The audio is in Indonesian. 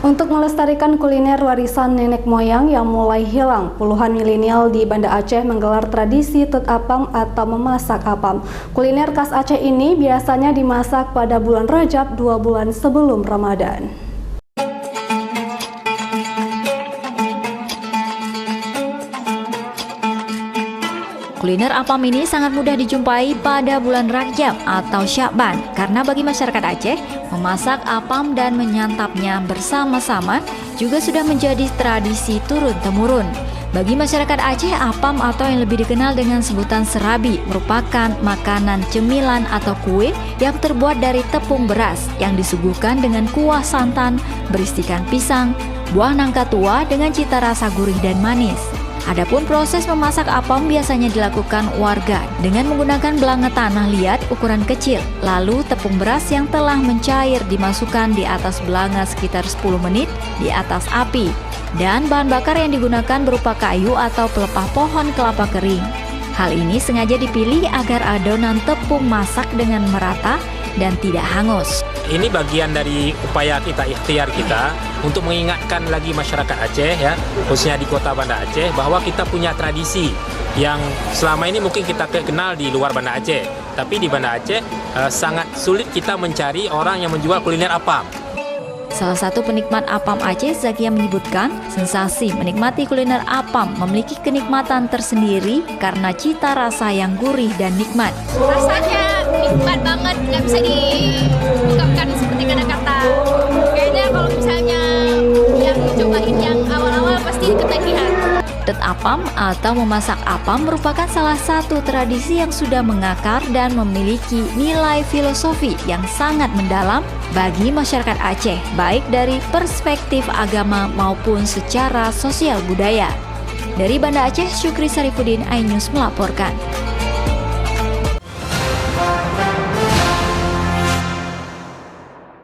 Untuk melestarikan kuliner warisan nenek moyang yang mulai hilang, puluhan milenial di Banda Aceh menggelar tradisi tut apam atau memasak apam. Kuliner khas Aceh ini biasanya dimasak pada bulan Rajab 2 bulan sebelum Ramadan. Kuliner apam ini sangat mudah dijumpai pada bulan Rajab atau Sya'ban karena bagi masyarakat Aceh, memasak apam dan menyantapnya bersama-sama juga sudah menjadi tradisi turun-temurun. Bagi masyarakat Aceh, apam atau yang lebih dikenal dengan sebutan serabi merupakan makanan cemilan atau kue yang terbuat dari tepung beras yang disuguhkan dengan kuah santan berisikan pisang, buah nangka tua dengan cita rasa gurih dan manis. Adapun proses memasak apam biasanya dilakukan warga dengan menggunakan belanga tanah liat ukuran kecil. Lalu tepung beras yang telah mencair dimasukkan di atas belanga sekitar 10 menit di atas api. Dan bahan bakar yang digunakan berupa kayu atau pelepah pohon kelapa kering. Hal ini sengaja dipilih agar adonan tepung masak dengan merata dan tidak hangus. Ini bagian dari upaya kita, ikhtiar kita untuk mengingatkan lagi masyarakat Aceh ya, khususnya di kota Banda Aceh, bahwa kita punya tradisi yang selama ini mungkin kita kenal di luar Banda Aceh, tapi di Banda Aceh sangat sulit kita mencari orang yang menjual kuliner apam. Salah satu penikmat apam Aceh, Zakia, menyebutkan sensasi menikmati kuliner apam memiliki kenikmatan tersendiri karena cita rasa yang gurih dan nikmat. Rasanya nikmat banget, nggak bisa diungkapkan seperti kata-kata. Kayaknya kalau misalnya yang cobain yang awal-awal pasti ketagihan. Tut apam atau memasak apam merupakan salah satu tradisi yang sudah mengakar dan memiliki nilai filosofi yang sangat mendalam bagi masyarakat Aceh, baik dari perspektif agama maupun secara sosial budaya. Dari Banda Aceh, Syukri Sarifuddin, iNews melaporkan.